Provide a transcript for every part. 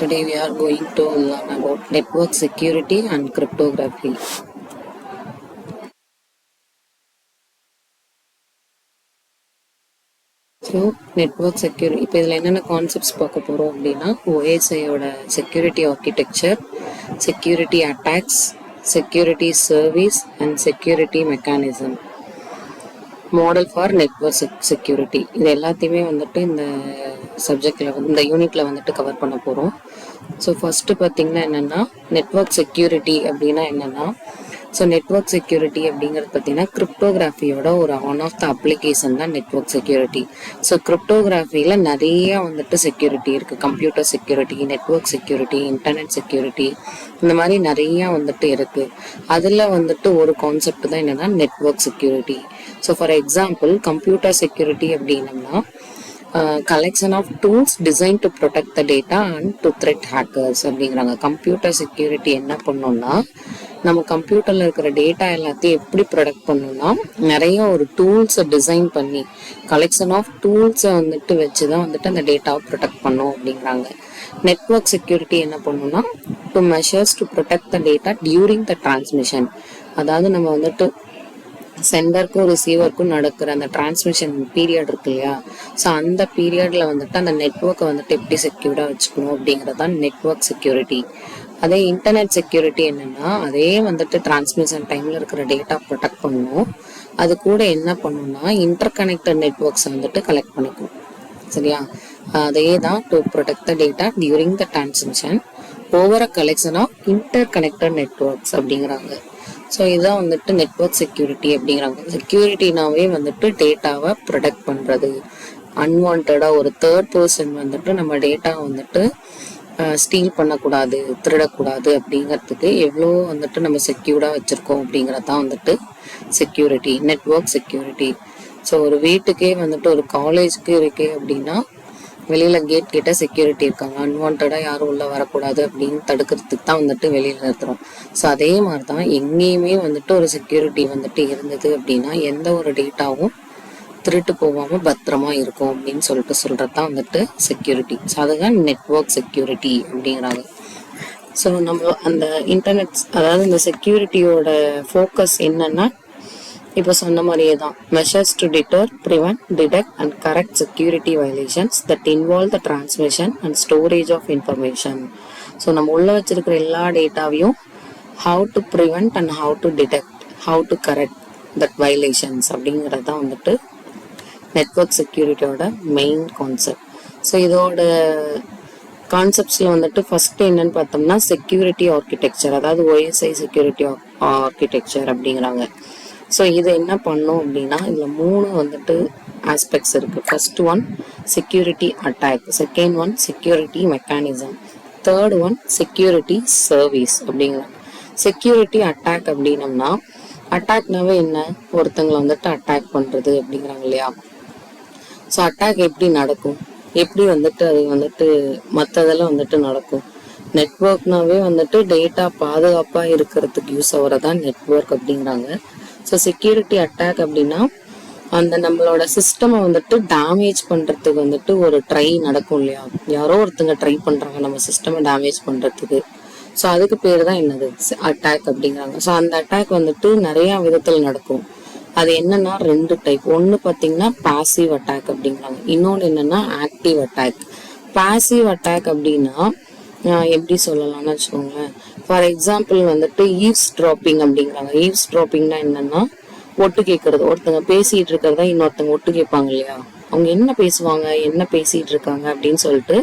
Today we are going to learn about network security and cryptography. So network security இப்போ இதில் என்னென்ன concepts பார்க்க போகிறோம் அப்படின்னா OSIயோட security architecture, security attacks, security service and security mechanism, model for network security. இது எல்லாத்தையுமே வந்துட்டு இந்த சப்ஜெக்டில் இந்த யூனிட்டில் வந்துட்டு கவர் பண்ண போகிறோம். ஸோ ஃபஸ்ட்டு பார்த்திங்கன்னா என்னென்னா நெட்வொர்க் செக்யூரிட்டி அப்படின்னா என்னென்னா, ஸோ நெட்வொர்க் செக்யூரிட்டி அப்படிங்கிறது பார்த்தீங்கன்னா கிரிப்டோகிராஃபியோட ஒரு ஒன் ஆஃப் த அப்ளிகேஷன் தான் நெட்வொர்க் செக்யூரிட்டி. ஸோ கிரிப்டோகிராஃபியில் நிறைய வந்துட்டு செக்யூரிட்டி இருக்குது. Computer security, network security, internet security, இந்த மாதிரி நிறையா வந்துட்டு இருக்குது. அதில் வந்துட்டு ஒரு கான்செப்ட் தான் என்னென்னா network security. So for example computer security அப்படின்னம்னா collection of tools design to protect the data and to threat hackers அப்படிங்கிறாங்க. கம்ப்யூட்டர் செக்யூரிட்டி என்ன பண்ணோம்னா, நம்ம கம்ப்யூட்டரில் இருக்கிற டேட்டா எல்லாத்தையும் எப்படி ப்ரொடெக்ட் பண்ணணும்னா நிறைய ஒரு டூல்ஸை டிசைன் பண்ணி கலெக்ஷன் ஆஃப் டூல்ஸை வந்துட்டு வச்சு தான் வந்துட்டு அந்த டேட்டாவை ப்ரொடெக்ட் பண்ணோம் அப்படிங்கிறாங்க. நெட்வொர்க் செக்யூரிட்டி என்ன பண்ணணும்னா to measures to protect the data during the transmission. அதாவது நம்ம வந்துட்டு சென்டருக்கும் ரிசீவருக்கும் நடக்கிற அந்த டிரான்ஸ்மிஷன் பீரியட் இருக்கு இல்லையா, ஸோ அந்த பீரியட்ல வந்துட்டு அந்த நெட்வொர்க்கை வந்துட்டு எப்படி செக்யூர்டா வச்சுக்கணும் அப்படிங்கிறது தான் நெட்வொர்க் செக்யூரிட்டி. அதே இன்டர்நெட் செக்யூரிட்டி என்னன்னா, அதே வந்துட்டு டிரான்ஸ்மிஷன் டைம்ல இருக்கிற டேட்டா ப்ரொடெக்ட் பண்ணணும். அது கூட என்ன பண்ணணும்னா இன்டர் கனெக்டட் நெட்வொர்க்ஸை வந்துட்டு கலெக்ட் பண்ணிக்கணும். சரியா, அதே தான் to protect the data during the transmission over a collection of interconnected networks அப்படிங்கிறாங்க. ஸோ இதுதான் வந்துட்டு நெட்வொர்க் செக்யூரிட்டி அப்படிங்கிறாங்க. செக்யூரிட்டினாவே வந்துட்டு டேட்டாவை ப்ரொடெக்ட் பண்ணுறது, அன்வான்டாக ஒரு தேர்ட் பர்சன் வந்துட்டு நம்ம டேட்டா வந்துட்டு ஸ்டீல் பண்ணக்கூடாது, திருடக்கூடாது அப்படிங்கிறதுக்கு எவ்வளோ வந்துட்டு நம்ம செக்யூர்டாக வச்சுருக்கோம் அப்படிங்கிறது தான் வந்துட்டு செக்யூரிட்டி, நெட்வொர்க் செக்யூரிட்டி. ஸோ ஒரு வீட்டுக்கே வந்துட்டு ஒரு காலேஜுக்கு இருக்கே அப்படின்னா வெளியில் கேட் கிட்ட செக்யூரிட்டி இருக்காங்க, அன்வான்டாக யாரும் உள்ளே வரக்கூடாது அப்படின்னு தடுக்கிறதுக்கு தான் வந்துட்டு வெளியில் நிறுத்துகிறோம். ஸோ அதே மாதிரி தான் எங்கேயுமே வந்துட்டு ஒரு செக்யூரிட்டி வந்துட்டு இருந்தது அப்படின்னா எந்த ஒரு டேட்டாவும் திருட்டு போகாமல் பத்திரமா இருக்கும் அப்படின்னு சொல்கிறது தான் வந்துட்டு செக்யூரிட்டி. ஸோ அதுதான் நெட்வொர்க் செக்யூரிட்டி அப்படிங்கிறாங்க. ஸோ நம்ம அந்த இன்டர்நெட், அதாவது இந்த செக்யூரிட்டியோட ஃபோக்கஸ் என்னன்னா இப்போ சொன்ன மாதிரியே தான் measures to deter, prevent, detect and correct security violations that involve the transmission and storage of information. So நம்ம உள்ள வச்சிருக்கிற எல்லா டேட்டாவையும் how to prevent and how to detect, how to correct that violations அப்படிங்கிறது தான் வந்துட்டு நெட்வொர்க் செக்யூரிட்டியோட main concept. So இதோட கான்செப்ட்ஸில் வந்துட்டு ஃபஸ்ட்டு என்னன்னு பார்த்தோம்னா செக்யூரிட்டி ஆர்கிடெக்சர், அதாவது OSI செக்யூரிட்டி ஆர்கிடெக்சர் அப்படிங்கிறாங்க. ஸோ இது என்ன பண்ணோம் அப்படின்னா இதில் 3 வந்துட்டு ஆஸ்பெக்ட்ஸ் இருக்குது. First one security attack, second one security mechanism, third one security service அப்படிங்கிறாங்க. செக்யூரிட்டி அட்டாக் அப்படின்னம்னா, அட்டாக்னாவே என்ன, ஒருத்தங்களை வந்துட்டு அட்டாக் பண்ணுறது அப்படிங்கிறாங்க இல்லையா. ஸோ அட்டாக் எப்படி நடக்கும், எப்படி வந்துட்டு அது வந்துட்டு மற்றதெல்லாம் வந்துட்டு நடக்கும். நெட்வொர்க்னாவே வந்துட்டு டேட்டா பாதுகாப்பாக இருக்கிறதுக்கு யூஸ் ஆகிறதான் நெட்வொர்க் அப்படிங்கிறாங்க. ஸோ செக்யூரிட்டி அட்டாக் அப்படின்னா அந்த நம்மளோட சிஸ்டமை வந்துட்டு டேமேஜ் பண்ணுறதுக்கு வந்துட்டு ஒரு ட்ரை நடக்கும் இல்லையா, யாரோ ஒருத்தங்க ட்ரை பண்ணுறாங்க நம்ம சிஸ்டமை டேமேஜ் பண்ணுறதுக்கு. ஸோ அதுக்கு பேர் தான் என்னது அட்டாக் அப்படிங்கிறாங்க. ஸோ அந்த அட்டாக் வந்துட்டு நிறையா விதத்தில் நடக்கும். அது என்னன்னா 2 டைப். ஒன்று பார்த்தீங்கன்னா பாசிவ் அட்டாக் அப்படிங்கிறாங்க, இன்னொன்று என்னன்னா ஆக்டிவ் அட்டாக். பாசிவ் அட்டாக் அப்படின்னா எப்படி சொல்லலாம்னு வச்சுக்கோங்களேன். ஃபார் எக்ஸாம்பிள் வந்துட்டு ஈவ்ஸ் ட்ராப்பிங் அப்படிங்கிறாங்க. ஈவ்ஸ் ட்ராப்பிங்னா என்னன்னா ஒட்டு கேட்கறது, ஒருத்தங்க பேசிட்டு இருக்கிறதா இன்னொருத்தங்க ஒட்டு கேட்பாங்க இல்லையா, அவங்க என்ன பேசுவாங்க, என்ன பேசிட்டு இருக்காங்க அப்படின்னு சொல்லிட்டு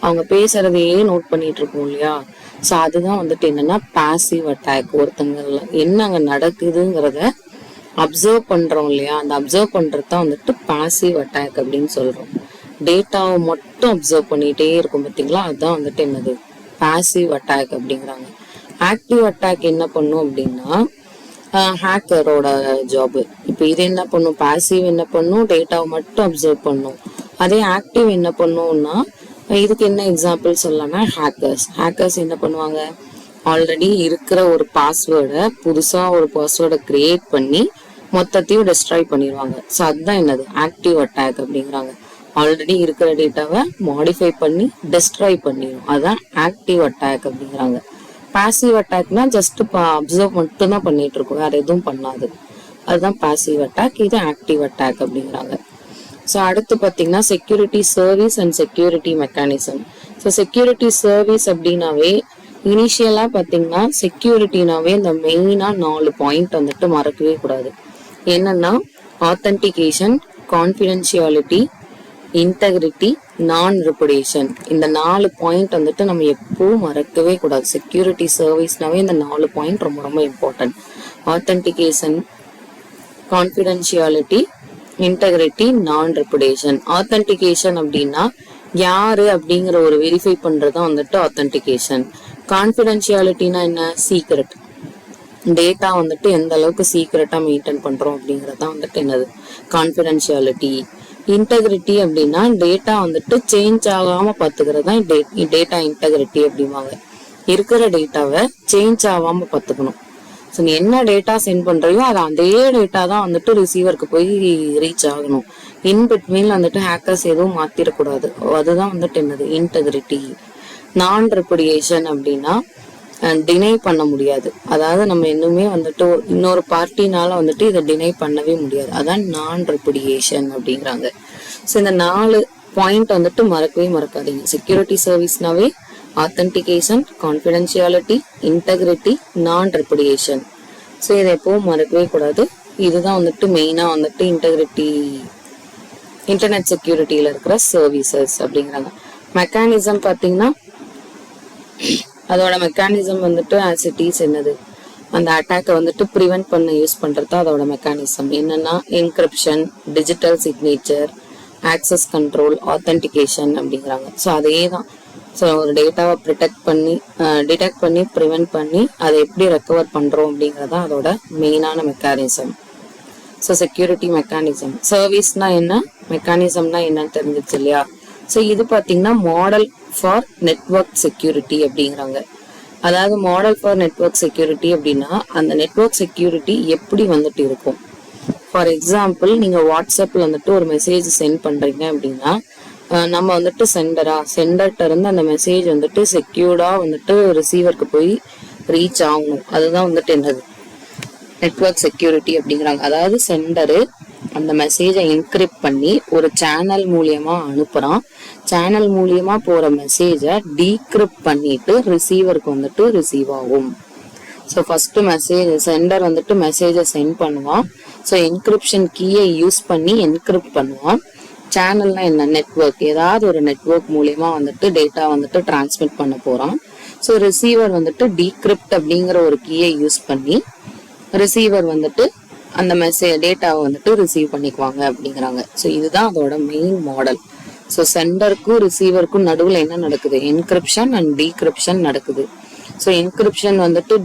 அவங்க பேசுறதையே நோட் பண்ணிட்டு இருக்கோம் இல்லையா. ஸோ அதுதான் வந்துட்டு என்னன்னா பாசிவ் அட்டாக். ஒருத்தங்க என்ன அங்கே நடக்குதுங்கிறத அப்சர்வ் பண்றோம் இல்லையா, அந்த அப்சர்வ் பண்றது தான் வந்துட்டு பாசிவ் அட்டாக் அப்படின்னு சொல்றோம். டேட்டாவை மட்டும் அப்சர்வ் பண்ணிட்டே இருக்கும் பார்த்தீங்களா, அதுதான் வந்துட்டு என்னது பாசிவ் அட்டாக் அப்படிங்கிறாங்க. ஆக்டிவ் அட்டாக் என்ன பண்ணும் அப்படின்னா ஹேக்கரோட ஜாபு. இப்போ இது என்ன பண்ணும், பாசிவ் என்ன பண்ணும், டேட்டாவை மட்டும் அப்சர்வ் பண்ணும். அதே ஆக்டிவ் என்ன பண்ணும்னா, இதுக்கு என்ன எக்ஸாம்பிள் சொல்லலாம்னா ஹேக்கர்ஸ் என்ன பண்ணுவாங்க, ஆல்ரெடி இருக்கிற ஒரு பாஸ்வேர்டை புதுசாக ஒரு பாஸ்வேர்டை கிரியேட் பண்ணி மொத்தத்தையும் டெஸ்ட்ராய் பண்ணிடுவாங்க. ஸோ அதுதான் என்னது ஆக்டிவ் அட்டாக் அப்படிங்கிறாங்க. ஆல்ரெடி இருக்கிற டேட்டாவை மாடிஃபை பண்ணி டெஸ்ட்ராய் பண்ணிடும். அதான் ஆக்டிவ் அட்டாக் அப்படிங்கிறாங்க. பாசிவ் அட்டாக்னா ஜஸ்ட் அப்சர்வ் மட்டும்தான் பண்ணிட்டு இருக்கும், வேற எதுவும் பண்ணாது. அதுதான் பாசிவ் அட்டாக். இது ஆக்டிவ் அட்டாக் அப்படிங்கிறாங்க. ஸோ அடுத்து பார்த்தீங்கன்னா security service and security mechanism. So security service அப்படின்னாவே இனிஷியலா பார்த்தீங்கன்னா செக்யூரிட்டினாவே இந்த மெயினா 4 பாயிண்ட் வந்துட்டு மறக்கவே கூடாது. என்னன்னா ஆத்தன்டிகேஷன், கான்ஃபிடென்ஷியாலிட்டி, இன்டெகிரிட்டி, நான் ரெப்புடேஷன். இந்த 4 பாயிண்ட் வந்துட்டு நம்ம எப்பவும் மறக்கவே கூடாது. செக்யூரிட்டி சர்வீஸ்னாவே இந்த 4 பாயிண்ட் ரொம்ப ரொம்ப இம்பார்ட்டன்ட். ஆத்தன்டிகேஷன், கான்ஃபிடென்ஷியாலிட்டி, இன்டெகிரிட்டி, நான் ரெப்புடேஷன். ஆத்தன்டிகேஷன் அப்படின்னா யாரு அப்படிங்கிற ஒரு வெரிஃபை பண்றதுதான் வந்துட்டு ஆத்தன்டிகேஷன். கான்ஃபிடென்ஷியாலிட்டினா என்ன? சீக்ரெட் டேட்டா வந்துட்டு எந்த அளவுக்கு சீக்ரெட்டா மெயின்டைன் பண்றோம் அப்படிங்கறதான் வந்துட்டு என்னது கான்ஃபிடென்ஷியாலிட்டி. இன்டெகிரிட்டி அப்படின்னா டேட்டா வந்துட்டு சேஞ்ச் ஆகாம பாத்துக்கிறது தான் டேட்டா இன்டெகிரிட்டி அப்படிம்பாங்க. இருக்கிற டேட்டாவை சேஞ்ச் ஆகாம பாத்துக்கணும். ஸோ நீ என்ன டேட்டா சென்ட் பண்றியோ அது அதே டேட்டா தான் வந்துட்டு ரிசீவருக்கு போய் ரீச் ஆகணும். இன் பிட்வீன்ல வந்துட்டு ஹேக்கர்ஸ் எதுவும் மாத்திரக்கூடாது. அதுதான் வந்துட்டு என்னது இன்டெகிரிட்டி. நான் ரெப்புடியேஷன் அப்படின்னா டினை பண்ண முடியாது. அதாவது நம்ம இன்னுமே வந்துட்டு இன்னொரு பார்ட்டினால வந்துட்டு இதை டினை பண்ணவே முடியாது. அதான் நான் ரெப்புடியேஷன் அப்படிங்கிறாங்க. ஸோ இந்த 4 பாயிண்ட் வந்துட்டு மறக்கவே மறக்காதீங்க. செக்யூரிட்டி சர்வீஸ்னாவே ஆத்தன்டிகேஷன், கான்ஃபிடென்ஷியாலிட்டி, இன்டெகிரிட்டி, நான் ரெப்புடியேஷன். ஸோ இதை எப்பவும் மறக்கவே கூடாது. இதுதான் வந்துட்டு மெயினா வந்துட்டு இன்டர்நெட் செக்யூரிட்டியில இருக்கிற சர்வீசஸ் அப்படிங்கிறாங்க. மெக்கானிசம் பார்த்தீங்கன்னா அதோட மெக்கானிசம் வந்துட்டு ஆஸ் இட் இஸ் என்னது அந்த அட்டாக்கை வந்துட்டு ப்ரிவென்ட் பண்ண யூஸ் பண்றது அதோட மெக்கானிசம். என்னன்னா encryption, digital signature, access control, authentication அப்படிங்கிறாங்க. ஸோ அதே தான். ஸோ ஒரு டேட்டாவை டிடெக்ட் பண்ணி ப்ரிவென்ட் பண்ணி அதை எப்படி ரெக்கவர் பண்றோம் அப்படிங்கறத அதோட மெயினான மெக்கானிசம். So security mechanism. சர்வீஸ்னா என்ன, மெக்கானிசம்னா என்னன்னு தெரிஞ்சிச்சு இல்லையா? ஸோ இது பார்த்தீங்கன்னா மாடல் ஃபார் நெட்வொர்க் செக்யூரிட்டி அப்படிங்கிறாங்க. அதாவது மாடல் ஃபார் நெட்வொர்க் செக்யூரிட்டி அப்படின்னா அந்த நெட்வொர்க் செக்யூரிட்டி எப்படி வந்துட்டு இருக்கும். ஃபார் எக்ஸாம்பிள், நீங்க வாட்ஸ்அப்ல வந்துட்டு ஒரு மெசேஜ் சென்ட் பண்றீங்க அப்படின்னா நம்ம வந்துட்டு சென்டர்கிட்ட இருந்து அந்த மெசேஜ் வந்துட்டு செக்யூர்டா வந்துட்டு ரிசீவருக்கு போய் ரீச் ஆகணும். அதுதான் வந்துட்டு என்னது நெட்வொர்க் செக்யூரிட்டி அப்படிங்கிறாங்க. அதாவது சென்டரு அந்த மெசேஜை என்கிரிப்ட் பண்ணி ஒரு சேனல் மூலியமா அனுப்புறான். சேனல் மூலியமா போற மெசேஜை டீக்ரிப்ட் பண்ணிட்டு ரிசீவருக்கு வந்துட்டு ரிசீவ் ஆகும். ஸோ ஃபர்ஸ்ட் சென்டர் வந்துட்டு மெசேஜை சென்ட் பண்ணுவான். ஸோ என்கிரிப்ஷன் கீயை யூஸ் பண்ணி என்கிரிப்ட் பண்ணுவான். சேனல்னா என்ன? நெட்வொர்க். ஏதாவது ஒரு நெட்வொர்க் மூலியமா வந்துட்டு டேட்டா வந்துட்டு டிரான்ஸ்மிட் பண்ண போறான். ஸோ ரிசீவர் வந்துட்டு டீக்ரிப்ட் அப்படிங்கிற ஒரு கீயை யூஸ் பண்ணி ரிசீவர் வந்துட்டு அந்த டேட்டாவை வந்துட்டு ரிசீவ் பண்ணிக்குவாங்க அப்படிங்கிறாங்க. ஸோ இதுதான் அதோட மெயின் மாடல். ஸோ சென்டருக்கும் ரிசீவருக்கும் நடுவில் என்ன நடக்குது? என்கிரிப்ஷன் அண்ட் டீக்ரிப்ஷன் நடக்குது. ஸோ என்கிரிப்ஷன் வந்துட்டு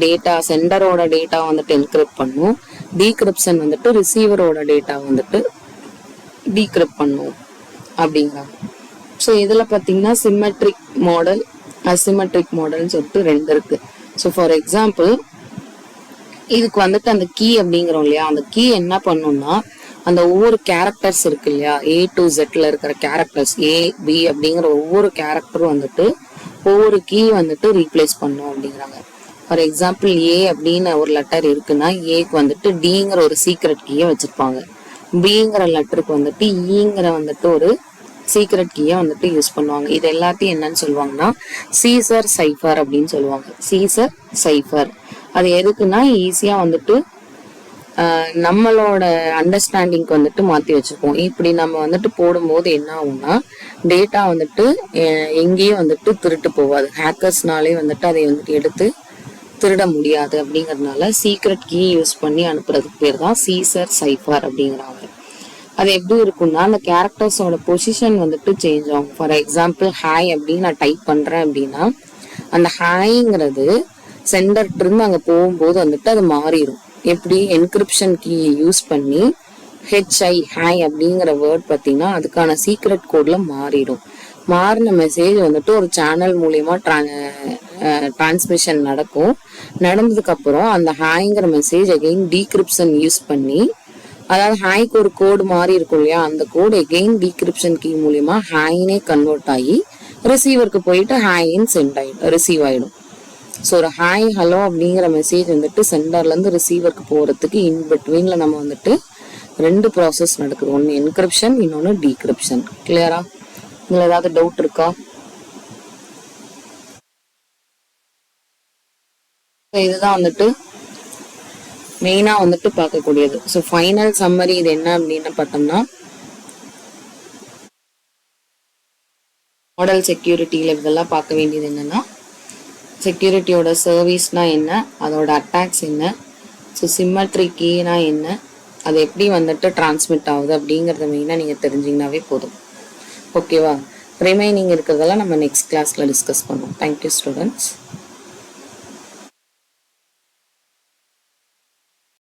சென்டரோட டேட்டா வந்துட்டு என்கிரிப்ட் பண்ணும். டீக்ரிப்ஷன் வந்துட்டு ரிசீவரோட டேட்டா வந்துட்டு டீக்ரிப்ட் பண்ணும் அப்படிங்கிறாங்க. ஸோ இதுல பார்த்தீங்கன்னா சிமெட்ரிக் மாடல், அசிமெட்ரிக் மாடல்னு சொல்லிட்டு 2 இருக்கு. ஸோ ஃபார் எக்ஸாம்பிள், இதுக்கு வந்துட்டு அந்த கீ அப்படிங்கிறோம் இல்லையா, அந்த கீ என்ன பண்ணும்னா அந்த ஒவ்வொரு கேரக்டர்ஸ் இருக்கு இல்லையா, A to Z இருக்கிற கேரக்டர்ஸ், A B அப்படிங்கிற ஒவ்வொரு கேரக்டரும் வந்துட்டு ஒவ்வொரு கீ வந்துட்டு ரீப்ளேஸ் பண்ணும் அப்படிங்கிறாங்க. ஃபார் எக்ஸாம்பிள், A அப்படின்னு ஒரு லெட்டர் இருக்குன்னா ஏக்கு வந்துட்டு Dங்கிற ஒரு சீக்ரெட் கீயை வச்சிருப்பாங்க. Bங்கிற லெட்டருக்கு வந்துட்டு ஈங்கிற வந்துட்டு ஒரு சீக்ரெட் கீயை வந்துட்டு யூஸ் பண்ணுவாங்க. இது எல்லாத்தையும் என்னன்னு சொல்லுவாங்கன்னா சீசர் சைஃபர் அப்படின்னு சொல்லுவாங்க. சீசர் சைஃபர் அது எதுக்குன்னா ஈஸியா வந்துட்டு நம்மளோட அண்டர்ஸ்டாண்டிங்க்கு வந்துட்டு மாத்தி வச்சிருக்கோம். இப்படி நம்ம வந்துட்டு போடும்போது என்ன ஆகும்னா டேட்டா வந்துட்டு எங்கேயும் வந்துட்டு திருட்டு போகாது. ஹேக்கர்ஸ்னாலே வந்துட்டு அதை வந்துட்டு எடுத்து திருட முடியாது. அப்படிங்கறதுனால சீக்ரெட் கீ யூஸ் பண்ணி அனுப்புறதுக்கு பேர் தான் சீசர் சைஃபர் அப்படிங்கிறாங்க. அது எப்படி இருக்கும்னா அந்த கேரக்டர்ஸோட பொசிஷன் வந்துட்டு சேஞ்ச் ஆகும். ஃபார் எக்ஸாம்பிள், ஹாய் அப்படின்னு நான் டைப் பண்றேன் அப்படின்னா அந்த ஹாய்ங்கிறது சென்டர்ட் இருந்து அங்க போகும்போது வந்துட்டு அது மாறிடும். எப்படி? என்கிரிப்ஷன் கீயை யூஸ் பண்ணி ஹாய் அப்படிங்கிற வேர்ட் பார்த்தீங்கன்னா அதுக்கான சீக்ரெட் கோட்ல மாறிடும். மாறின மெசேஜ் வந்துட்டு ஒரு சேனல் மூலியமா டிரான்ஸ்மிஷன் நடக்கும். நடந்ததுக்கு அப்புறம் அந்த ஹாய்ங்கிற மெசேஜ் அகைன் டீக்ரிப்ஷன் யூஸ் பண்ணி அதாவது ஹாய்க்கு ஒரு கோடு மாதிரி இருக்கும் இல்லையா, அந்த கோடு எகெயின் டீக்ரிப்ஷன் கீ மூலியமா ஹாய்னே கன்வெர்ட் ஆகி ரிசீவருக்கு போயிட்டு ஹாயின்னு சென்ட் ஆயிடும், ரிசீவ் ஆயிடும். ஸோ ஒரு ஹாய் ஹலோ அப்படிங்கிற மெசேஜ் வந்துட்டு சென்டர்ல இருந்து ரிசீவருக்கு போறதுக்கு இன் பிட்வீன்ல நம்ம வந்துட்டு 2 ப்ராசஸ் நடக்குது. ஒன்று என்கிரிப்ஷன், இன்னொன்று டீக்ரிப்ஷன். கிளியரா? இதுல ஏதாவது டவுட் இருக்கா? இதுதான் வந்துட்டு மெயினா வந்துட்டு பார்க்கக்கூடியது. ஸோ ஃபைனல் சம்மரி இது என்ன அப்படின்னு பார்த்தோம்னா, மாடல் செக்யூரிட்டியில இதெல்லாம் பார்க்க வேண்டியது என்னன்னா, செக்யூரிட்டியோட சர்வீஸ்னா என்ன, அதோட அட்டாக்ஸ் என்ன, ஸோ சிம்மெட்ரி கீனா என்ன, அது எப்படி வந்துட்டு டிரான்ஸ்மிட் ஆகுது அப்படிங்கிறத மெயினாக நீங்கள் தெரிஞ்சிங்கனாவே போதும். ஓகேவா? ரிமைனிங் இருக்கிறதெல்லாம் நம்ம நெக்ஸ்ட் கிளாஸில் டிஸ்கஸ் பண்ணுவோம். Thank you students.